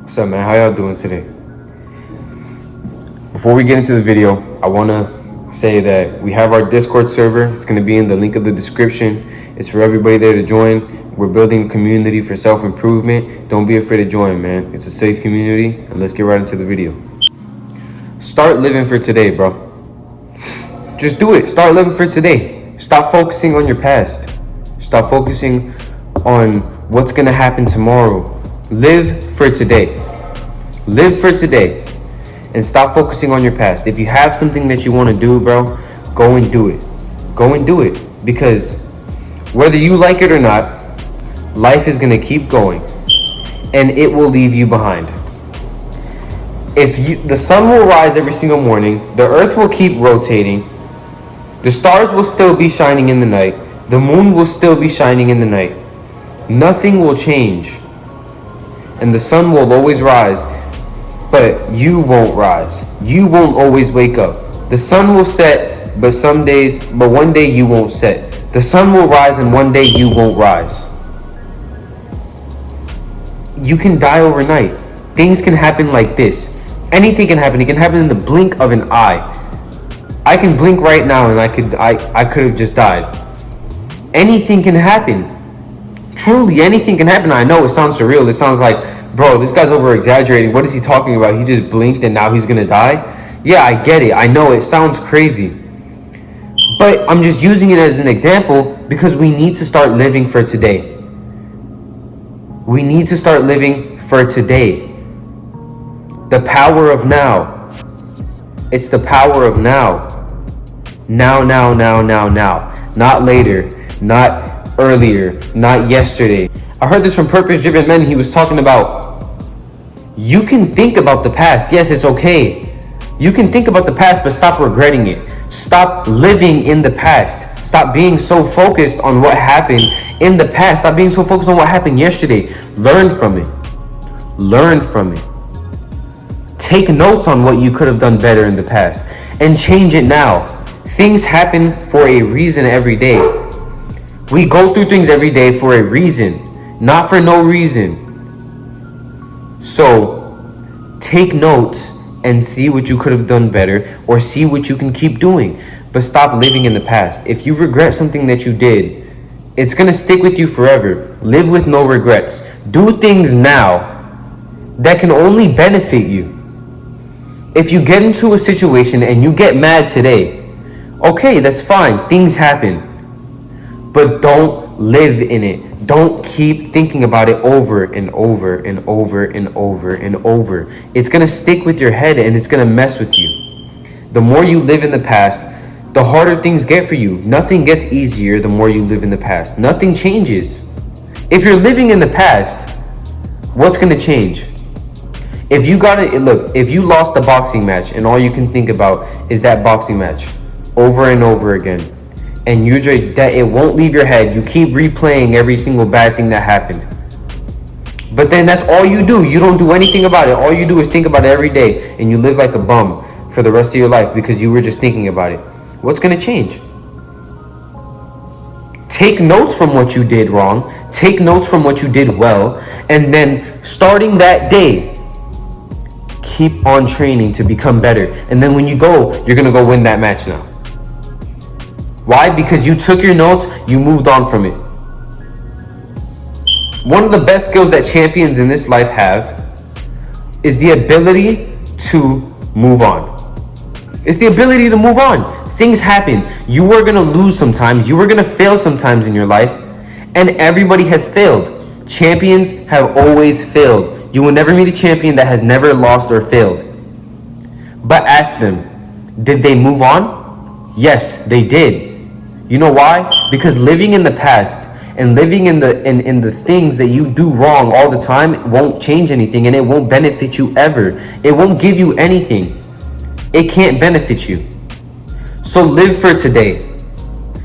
What's up, man? How y'all doing today? Before we get into the video, I want to say that we have our Discord server. It's going to be in the link of the description. It's for everybody there to join. We're building a community for self-improvement. Don't be afraid to join, man. It's a safe community, and let's get right into the video. Start living for today, bro. Just do it. Start living for today. Stop focusing on your past. Stop focusing on what's going to happen tomorrow. Live for today. Live for today. And stop focusing on your past. If you have something that you want to do, bro, go and do it. Go and do it. Because whether you like it or not, life is going to keep going. And it will leave you behind. The sun will rise every single morning. The earth will keep rotating. The stars will still be shining in the night. The moon will still be shining in the night. Nothing will change. And the sun will always rise, but you won't rise. You won't always wake up. The sun will set, but one day you won't set. The sun will rise and one day you won't rise. You can die overnight. Things can happen like this. Anything can happen. It can happen in the blink of an eye. I can blink right now and I could have just died. Anything can happen. Truly, anything can happen. I know it sounds surreal. It sounds like, bro, this guy's over exaggerating. What is he talking about? He just blinked and now he's gonna die? Yeah, I get it. I know it sounds crazy. But I'm just using it as an example because we need to start living for today. We need to start living for today. The power of now. It's the power of now. Now. Not later. Not earlier, not yesterday. I heard this from Purpose Driven Men. He was talking about, you can think about the past. Yes, it's okay. You can think about the past, but stop regretting it. Stop living in the past. Stop being so focused on what happened in the past. Stop being so focused on what happened yesterday. Learn from it. Learn from it. Take notes on what you could have done better in the past and change it now. Things happen for a reason every day. We go through things every day for a reason, not for no reason. So take notes and see what you could have done better or see what you can keep doing. But stop living in the past. If you regret something that you did, it's going to stick with you forever. Live with no regrets. Do things now that can only benefit you. If you get into a situation and you get mad today, okay, that's fine. Things happen. But don't live in it. Don't keep thinking about it over and over and over and over and over. It's going to stick with your head and it's going to mess with you. The more you live in the past, the harder things get for you. Nothing gets easier the more you live in the past. Nothing changes. If you're living in the past, what's going to change? If you lost a boxing match and all you can think about is that boxing match over and over again, and that it won't leave your head. You keep replaying every single bad thing that happened. But then that's all you do. You don't do anything about it. All you do is think about it every day, and you live like a bum for the rest of your life because you were just thinking about it. What's going to change? Take notes from what you did wrong. Take notes from what you did well. And then starting that day, keep on training to become better. And then when you go, you're going to go win that match now. Why? Because you took your notes, you moved on from it. One of the best skills that champions in this life have is the ability to move on. It's the ability to move on. Things happen. You are going to lose sometimes. You are going to fail sometimes in your life. And everybody has failed. Champions have always failed. You will never meet a champion that has never lost or failed. But ask them, did they move on? Yes, they did. You know why? Because living in the past and living in the things that you do wrong all the time won't change anything, and it won't benefit you ever. It won't give you anything. It can't benefit you. So live for today.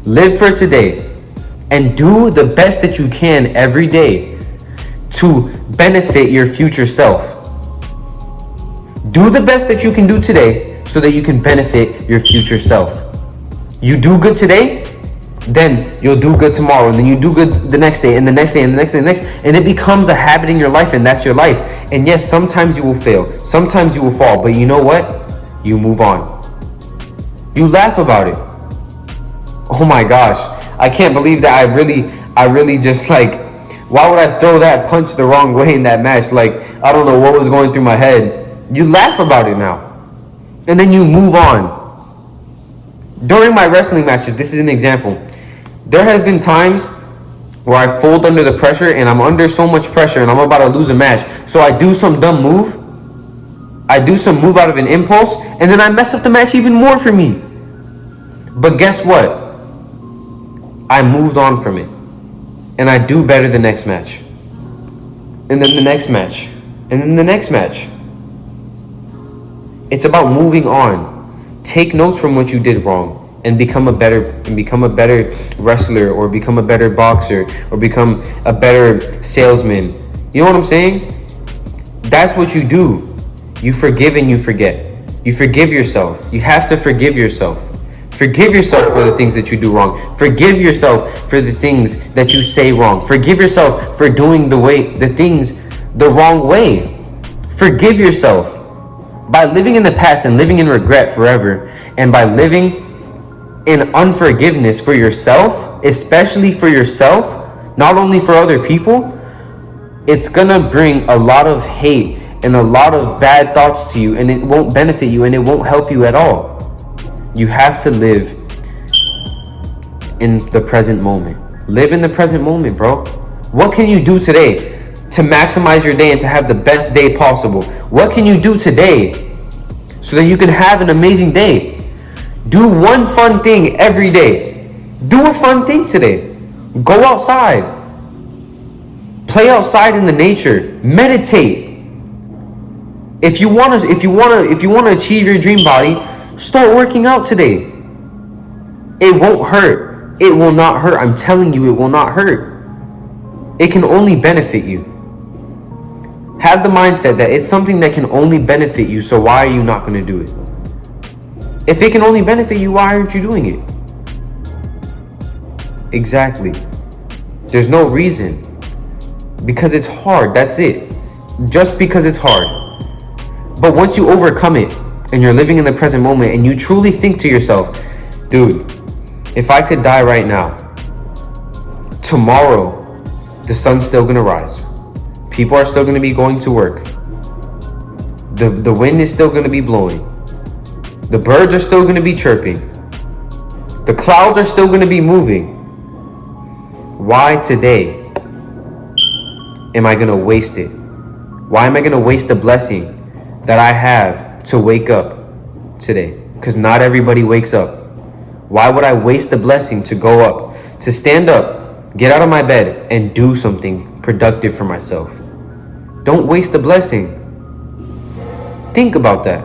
Live for today and do the best that you can every day to benefit your future self. Do the best that you can do today so that you can benefit your future self. You do good today, Then you'll do good tomorrow, and then you do good the next day, and the next day, and the next day, and the next, and it becomes a habit in your life, and that's your life. And yes, sometimes you will fail, sometimes you will fall, but you know what? You move on. You laugh about it. Oh my gosh, I can't believe that I really just like, why would I throw that punch the wrong way in that match? Like, I don't know what was going through my head. You laugh about it now, and then you move on. During my wrestling matches, this is an example. There have been times where I fold under the pressure, and I'm under so much pressure and I'm about to lose a match. So I do some dumb move. I do some move out of an impulse, and then I mess up the match even more for me. But guess what? I moved on from it. And I do better the next match. And then the next match. And then the next match. It's about moving on. Take notes from what you did wrong and become a better wrestler, or become a better boxer, or become a better salesman. You know what I'm saying? That's what you do. You forgive and you forget. You forgive yourself. You have to forgive yourself. Forgive yourself for the things that you do wrong. Forgive yourself for the things that you say wrong. Forgive yourself for doing the things the wrong way. Forgive yourself. By living in the past and living in regret forever, and by living in unforgiveness for yourself, especially for yourself, not only for other people, it's gonna bring a lot of hate and a lot of bad thoughts to you, and it won't benefit you, and it won't help you at all. You have to live in the present moment. Live in the present moment, bro. What can you do today to maximize your day and to have the best day possible? What can you do today so that you can have an amazing day? Do one fun thing every day. Do a fun thing today. Go outside. Play outside in the nature. Meditate. If you want to achieve your dream body, start working out today. It won't hurt. It will not hurt. I'm telling you, it will not hurt. It can only benefit you. Have the mindset that it's something that can only benefit you, so why are you not going to do it? If it can only benefit you, why aren't you doing it? Exactly. There's no reason. Because it's hard, that's it. Just because it's hard. But once you overcome it, and you're living in the present moment, and you truly think to yourself, dude, if I could die right now, tomorrow, the sun's still gonna rise. People are still gonna be going to work. The wind is still gonna be blowing. The birds are still gonna be chirping. The clouds are still gonna be moving. Why today am I gonna waste it? Why am I gonna waste the blessing that I have to wake up today? Because not everybody wakes up. Why would I waste the blessing to go up, to stand up, get out of my bed, and do something productive for myself? Don't waste the blessing. Think about that.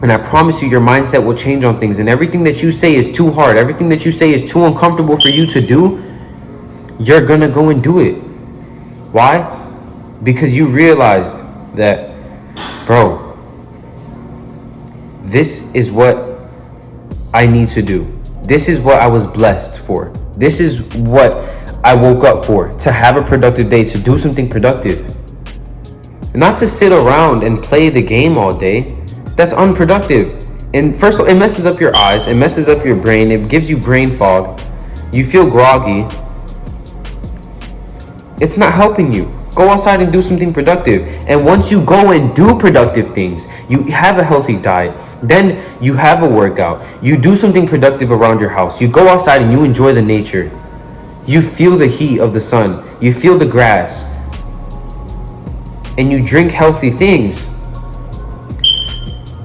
And I promise you, your mindset will change on things. And everything that you say is too hard, everything that you say is too uncomfortable for you to do, you're gonna go and do it. Why? Because you realized that, bro, this is what I need to do. This is what I was blessed for. This is what I woke up for, to have a productive day, to do something productive. Not to sit around and play the game all day. That's unproductive. And first of all, it messes up your eyes, it messes up your brain, it gives you brain fog. You feel groggy. It's not helping you. Go outside and do something productive. And once you go and do productive things, you have a healthy diet, then you have a workout, you do something productive around your house, you go outside and you enjoy the nature. You feel the heat of the sun, you feel the grass, and you drink healthy things.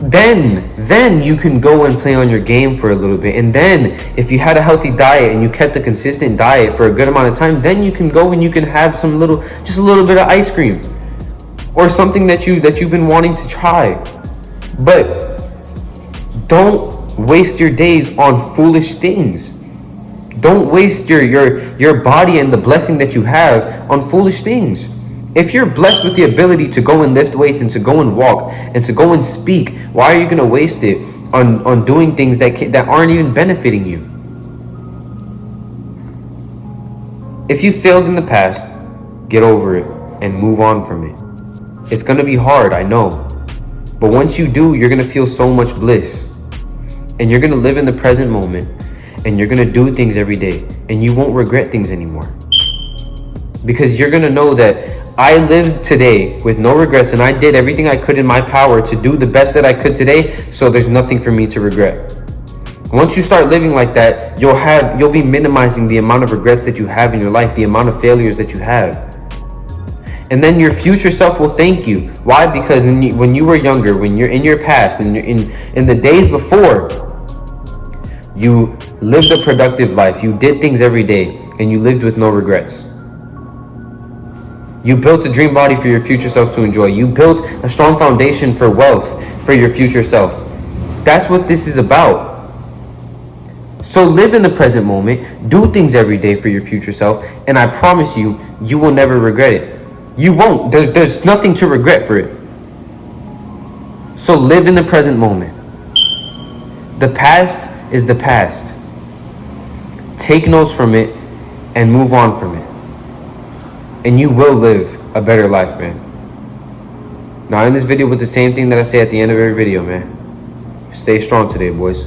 Then you can go and play on your game for a little bit. And then if you had a healthy diet and you kept a consistent diet for a good amount of time, then you can go and you can have just a little bit of ice cream or something that you've been wanting to try. But don't waste your days on foolish things. Don't waste your body and the blessing that you have on foolish things. If you're blessed with the ability to go and lift weights and to go and walk and to go and speak, why are you going to waste it on doing things that aren't even benefiting you? If you failed in the past, get over it and move on from it. It's gonna be hard, I know. But once you do, you're gonna feel so much bliss. And you're gonna live in the present moment. And you're gonna do things every day. And you won't regret things anymore. Because you're gonna know that I lived today with no regrets and I did everything I could in my power to do the best that I could today, so there's nothing for me to regret. Once you start living like that, you'll be minimizing the amount of regrets that you have in your life, the amount of failures that you have. And then your future self will thank you. Why? Because when you were younger, when you're in your past, and in the days before, you lived a productive life. You did things every day, and you lived with no regrets. You built a dream body for your future self to enjoy. You built a strong foundation for wealth for your future self. That's what this is about. So live in the present moment, do things every day for your future self, and I promise you, you will never regret it. You won't. There's nothing to regret for it. So live in the present moment. The past is the past. Take notes from it and move on from it. And you will live a better life, man. Now, I end this video with the same thing that I say at the end of every video, man. Stay strong today, boys.